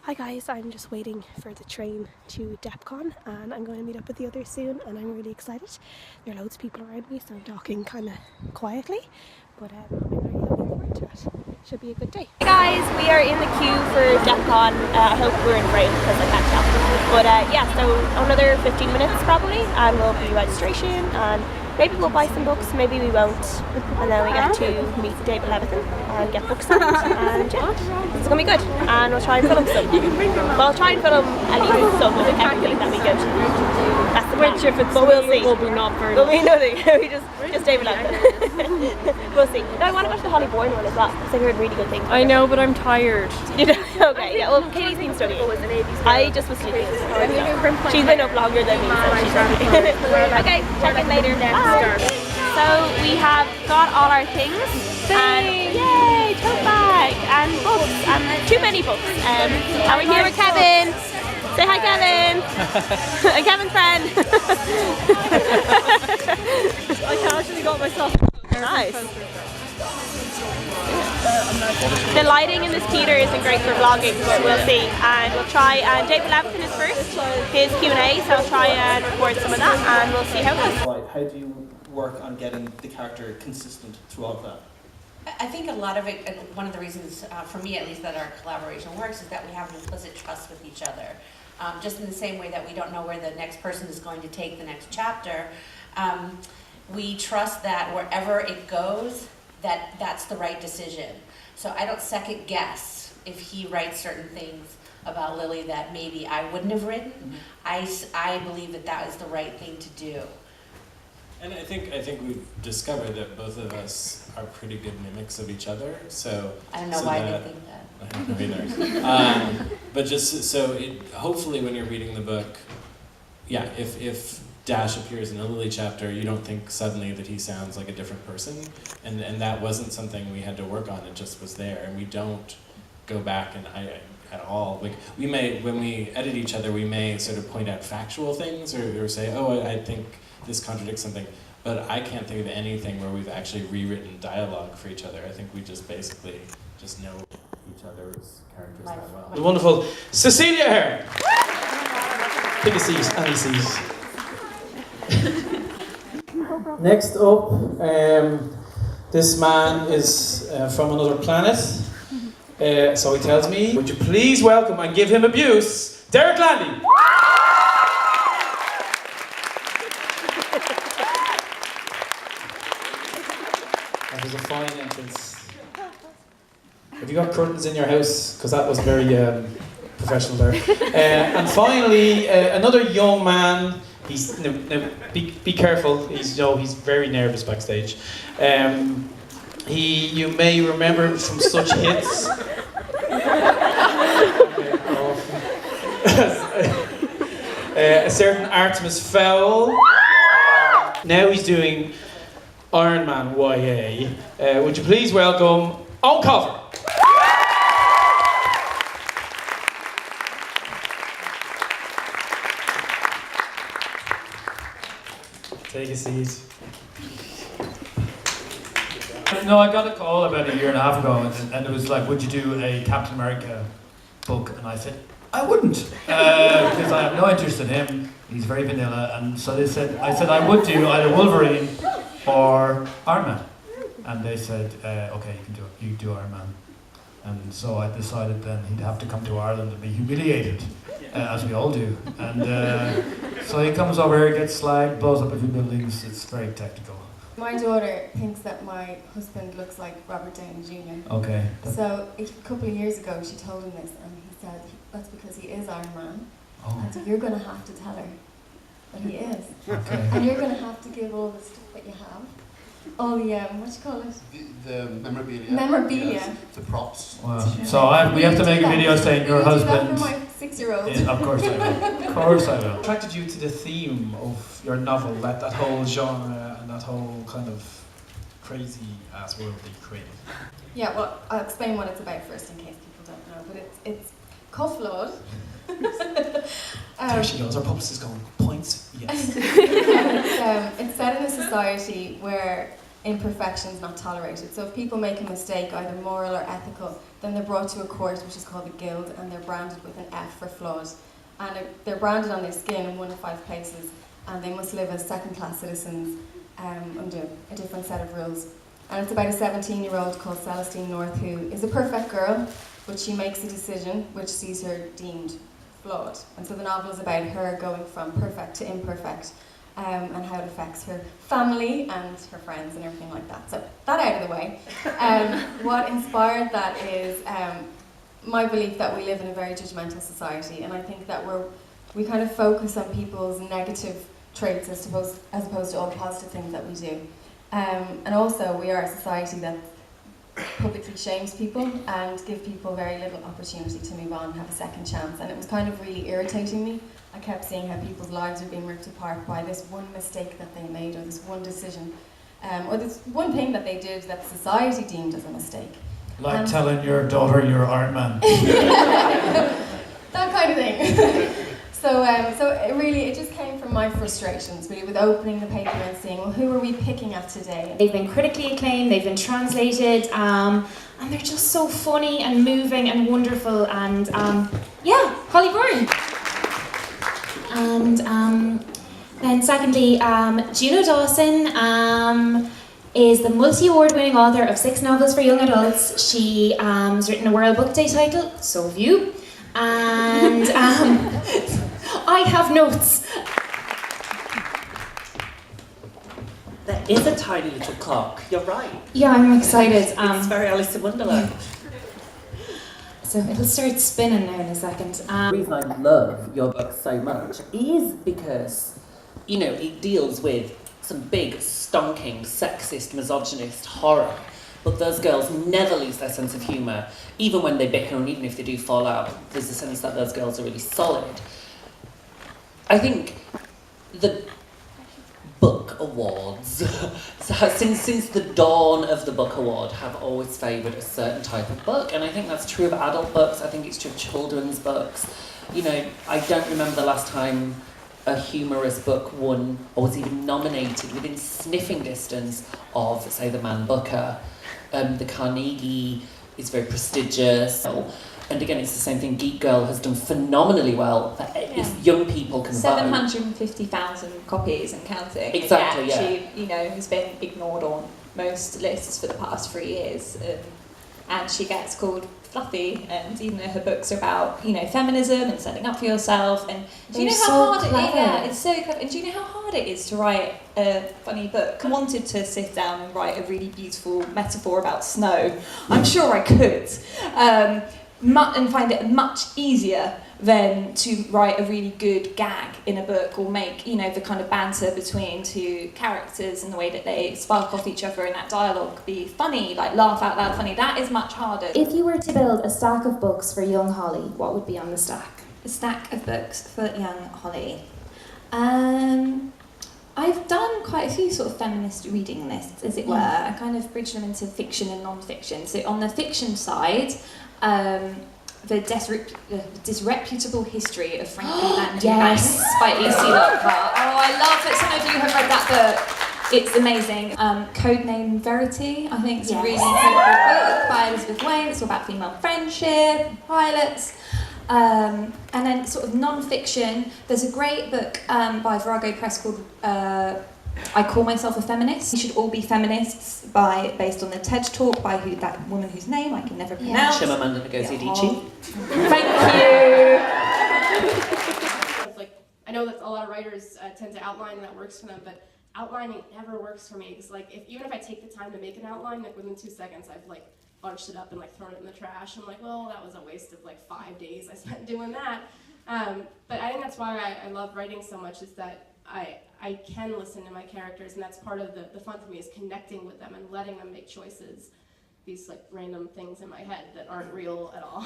Hi guys, I'm just waiting for the train to Deptcon and I'm going to meet up with the others soon and I'm really excited. There are loads of people around me so I'm talking kind of quietly, but I'm really looking forward to it. Should be a good day. Hey guys, we are in the queue for Deptcon. I hope we're in frame because I can't tell. But yeah, so another 15 minutes probably and we'll be registration and maybe we'll buy some books, maybe we won't, and then we get to meet David Levithan and get books signed, and yeah, it's going to be good, and we'll try and film some. Well, I'll try and film at least some of everything that we go to. That's the plan. Which if it's but we'll see. Will be not very much. Will be nothing, we just David Levithan. We'll see. No, I want to watch the Bourne one as well, because I heard really good things. I know, but I'm tired. Okay, yeah, well, Katie's been studying. I just was sleeping. She's been up longer than me, so she's ready. Okay, check in later. Bye. So we have got all our things and yay, tote bag and books and too many books and we're here with Kevin. Say hi Kevin. And Kevin's friend. I casually got myself nice. The lighting in this theatre isn't great for vlogging, but we'll see, and we'll try. And David Levithan is first, his Q&A, so I'll try and record some of that, and we'll see how it goes. Right. How do you work on getting the character consistent through all of that? I think a lot of it, one of the reasons, for me at least, that our collaboration works is that we have an implicit trust with each other. Just in the same way that we don't know where the next person is going to take the next chapter, we trust that wherever it goes, that's the right decision. So I don't second guess if he writes certain things about Lily that maybe I wouldn't have written. Mm-hmm. I believe that is the right thing to do. And I think we've discovered that both of us are pretty good mimics of each other. So I don't know why they think that. I don't know either. But just so hopefully when you're reading the book, yeah, if Dash appears in a Lily chapter, you don't think suddenly that he sounds like a different person, and that wasn't something we had to work on. It just was there, and we don't go back and at all. Like we may, when we edit each other, we may sort of point out factual things or say, oh, I think this contradicts something, but I can't think of anything where we've actually rewritten dialogue for each other. I think we just basically just know each other's characters that well. The wonderful Cecilia here. Take a seat, any seat. Next up, this man is from another planet, so he tells me, would you please welcome and give him abuse, Derek Landy. That was a fine entrance. Have you got curtains in your house? Because that was very professional there. And finally, another young man. He's be careful. He's very nervous backstage. You may remember him from such hits. A certain Artemis Fowl. Now he's doing Iron Man YA. Would you please welcome Owen Cover? Take a seat. No, I got a call about a year and a half ago, and it was like, would you do a Captain America book? And I said, I wouldn't, because I have no interest in him. He's very vanilla, and so I said I would do either Wolverine or Iron Man. And they said, okay, you do Iron Man. And so I decided then he'd have to come to Ireland and be humiliated, as we all do. And so he comes over here, gets slagged, blows up a few buildings. It's very technical. My daughter thinks that my husband looks like Robert Downey Jr. Okay. So a couple of years ago she told him this and he said, that's because he is Iron Man. Oh. And so you're going to have to tell her that he is. Okay. And you're going to have to give all the stuff that you have. All the, what do you call it? The memorabilia. Memorabilia. Yes, the props. Wow. So we have to make a video saying your husband... Do that for my 6-year-old. Of course I will. Of course I will. Attracted you to the theme of your novel, that whole genre and that whole kind of crazy ass world that you created? Yeah, well, I'll explain what it's about first in case people don't know. But it's called Flawed. There she goes, our publicist is going, points, yes. It's set in a society where imperfections not tolerated. So if people make a mistake, either moral or ethical, then they're brought to a court, which is called the guild, and they're branded with an F for flawed. And they're branded on their skin in 1 of 5 places, and they must live as second-class citizens under a different set of rules. And it's about a 17-year-old called Celestine North, who is a perfect girl, but she makes a decision which sees her deemed flawed. And so the novel is about her going from perfect to imperfect, and how it affects her family and her friends and everything like that. So that out of the way. What inspired that is my belief that we live in a very judgmental society, and I think that we kind of focus on people's negative traits as opposed to all the positive things that we do. And also we are a society that publicly shames people and give people very little opportunity to move on and have a second chance. And it was kind of really irritating me. I kept seeing how people's lives are being ripped apart by this one mistake that they made, or this one decision, or this one thing that they did that society deemed as a mistake. Like telling your daughter you're Iron Man. That kind of thing. So it just came from my frustrations, really, with opening the paper and seeing, well, who are we picking at today? They've been critically acclaimed, they've been translated, and they're just so funny and moving and wonderful, and yeah, Holly Bourne. And then secondly, Juno Dawson is the multi-award-winning author of 6 novels for young adults. She has written a World Book Day title, so have you, and I have notes. There is a tiny little clock, you're right. Yeah, I'm excited. It's very Alice in Wonderland. So it'll start spinning now in a second. The reason I love your book so much is because, you know, it deals with some big, stonking, sexist, misogynist horror. But those girls never lose their sense of humour. Even when they bicker and even if they do fall out, there's a sense that those girls are really solid. I think the book awards, since the dawn of the book award, have always favoured a certain type of book, and I think that's true of adult books, I think it's true of children's books. You know, I don't remember the last time a humorous book won or was even nominated within sniffing distance of, say, the Man Booker. The Carnegie is very prestigious. And again, it's the same thing. Geek Girl has done phenomenally well. If young people can vote. 750,000 copies and counting. Exactly, yeah. She, you know, has been ignored on most lists for the past 3 years. And she gets called fluffy, and even though her books are about, you know, feminism and standing up for yourself, and do you know how hard it is? Yeah, it's so clever. And do you know how hard it is to write a funny book? I wanted to sit down and write a really beautiful metaphor about snow. I'm sure I could, and find it much easier than to write a really good gag in a book, or make, you know, the kind of banter between 2 characters and the way that they spark off each other in that dialogue be funny, like laugh out loud funny. That is much harder. If you were to build a stack of books for young Holly, what would be on the stack? A stack of books for young Holly. I've done quite a few sort of feminist reading lists, as it were. I kind of bridge them into fiction and non-fiction. So on the fiction side, the disreputable history of Frankie Landy Banks by E.C. Lockhart. Oh, I love that some of you have read that book. It's amazing. Codename Verity, I think it's a really incredible book by Elizabeth Wayne. It's all about female friendship, pilots. And then sort of non-fiction, there's a great book by Virago Press called I Call Myself a Feminist. You Should All Be Feminists, based on the TED Talk by that woman whose name I can never pronounce. Chimamanda Ngozi Adichie. Thank you. Like, I know that a lot of writers tend to outline, and that works for them, but outlining never works for me. Because like, even if I take the time to make an outline, like within 2 seconds, I've like bunched it up and like thrown it in the trash. I'm like, well, that was a waste of like 5 days I spent doing that. But I think that's why I love writing so much, is that I can listen to my characters, and that's part of the fun for me, is connecting with them and letting them make choices, these like random things in my head that aren't real at all.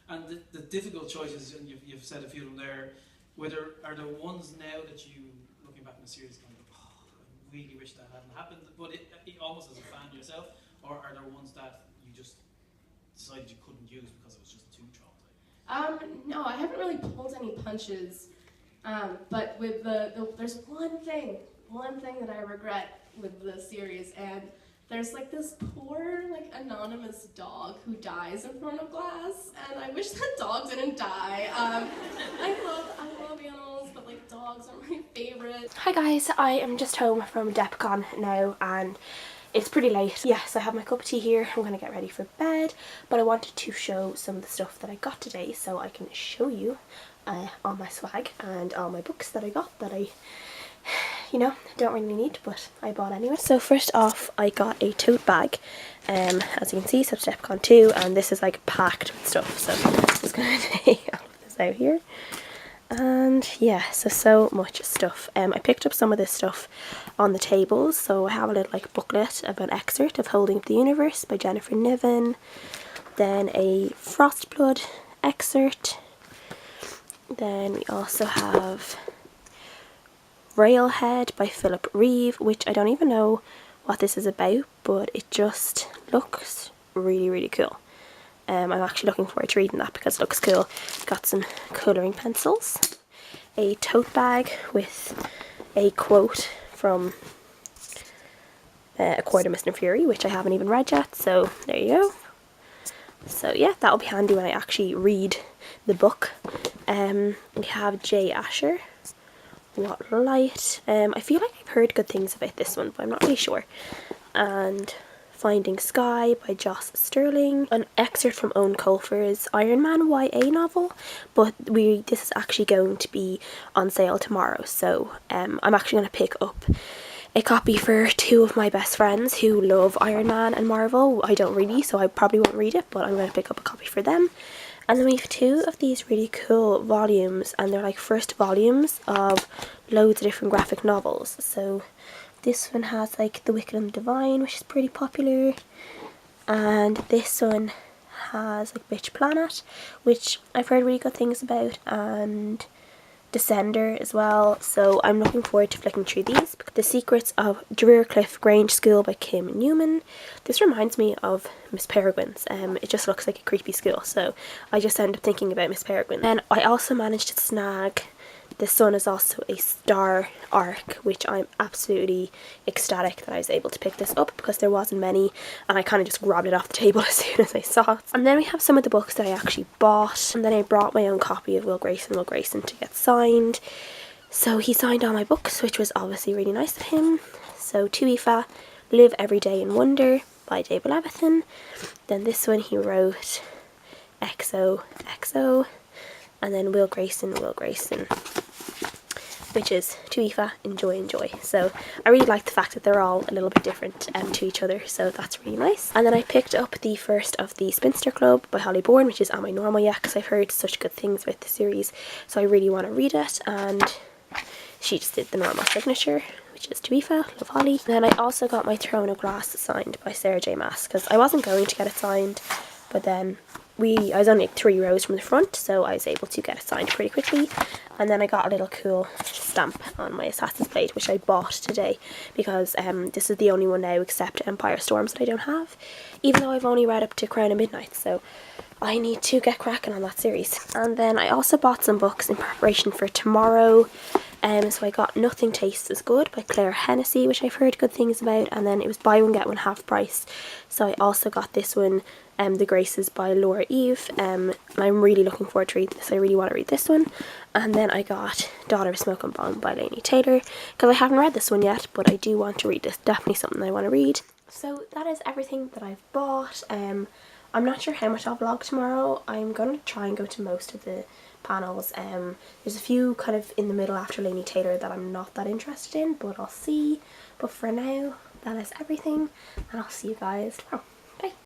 And the difficult choices, and you've said a few of them there, whether are the ones now that you, looking back in the series, kind of, oh, I really wish that hadn't happened, but it almost as a fan yourself, or are there ones that you just decided you couldn't use because it was just too traumatizing? No, I haven't really pulled any punches. But with there's one thing that I regret, with the series, and there's like this poor like anonymous dog who dies in front of glass, and I wish that dog didn't die. I love animals, but like dogs are my favorite. Hi guys, I am just home from Deptcon now and it's pretty late. Yes, I have my cup of tea here. I'm gonna get ready for bed, but I wanted to show some of the stuff that I got today so I can show you all my swag and all my books that I got that I, you know, don't really need, but I bought anyway. So first off, I got a tote bag, as you can see, so it's Deptcon 2, and this is like packed with stuff, so I'm just gonna take all of this out here. And yeah, so much stuff. I picked up some of this stuff on the tables, so I have a little like booklet about an excerpt of Holding Up the Universe by Jennifer Niven, then a Frostblood excerpt, then we also have Railhead by Philip Reeve, which I don't even know what this is about, but it just looks really cool. I'm actually looking forward to reading that because it looks cool. Got some colouring pencils, a tote bag with a quote from A Quarter Mr. Fury, which I haven't even read yet, so there you go. So yeah, that'll be handy when I actually read the book. We have J. Asher, What Light. I feel like I've heard good things about this one, but I'm not really sure. And Finding Sky by Joss Sterling, an excerpt from Owen Colfer's Iron Man YA novel, but this is actually going to be on sale tomorrow, so I'm actually going to pick up a copy for two of my best friends who love Iron Man and Marvel. I don't really, so I probably won't read it, but I'm going to pick up a copy for them. And then we have two of these really cool volumes, and they're like first volumes of loads of different graphic novels. So this one has like The Wicked and the Divine, which is pretty popular, and this one has like Bitch Planet, which I've heard really good things about, and Descender as well, so I'm looking forward to flicking through these. The Secrets of Drearcliff Grange School by Kim Newman. This reminds me of Miss Peregrine's. It just looks like a creepy school, so I just end up thinking about Miss Peregrine. And I also managed to snag The Sun Is Also a Star arc, which I'm absolutely ecstatic that I was able to pick this up because there wasn't many, and I kind of just grabbed it off the table as soon as I saw it. And then we have some of the books that I actually bought, and then I brought my own copy of Will Grayson to get signed. So he signed all my books, which was obviously really nice of him. So Tuifa, Live Every Day in Wonder by David Levithan. Then this one he wrote XOXO, and then Will Grayson, which is Tuifa, Enjoy. So I really like the fact that they're all a little bit different to each other, so that's really nice. And then I picked up the first of the Spinster Club by Holly Bourne, which is on my normal yet because I've heard such good things about the series, so I really want to read it. And she just did the normal signature, which is Tuifa, love Holly. Then I also got my Throne of Glass signed by Sarah J. Maas because I wasn't going to get it signed, but then I was only like 3 rows from the front, so I was able to get it signed pretty quickly. And then I got a little cool stamp on my Assassin's Blade, which I bought today because this is the only one now except Empire Storms that I don't have, even though I've only read up to Crown of Midnight, so I need to get cracking on that series. And then I also bought some books in preparation for tomorrow. So I got Nothing Tastes as Good by Claire Hennessy, which I've heard good things about, and then it was buy one get one half price. So I also got this one, The Graces by Laura Eve, and I'm really looking forward to reading this. I really want to read this one. And then I got Daughter of Smoke and Bone by Laini Taylor, because I haven't read this one yet, but I do want to read this. Definitely something I want to read. So that is everything that I've bought. I'm not sure how much I'll vlog tomorrow. I'm going to try and go to most of the panels. There's a few kind of in the middle after Laini Taylor that I'm not that interested in, but I'll see. But for now, that is everything, and I'll see you guys tomorrow.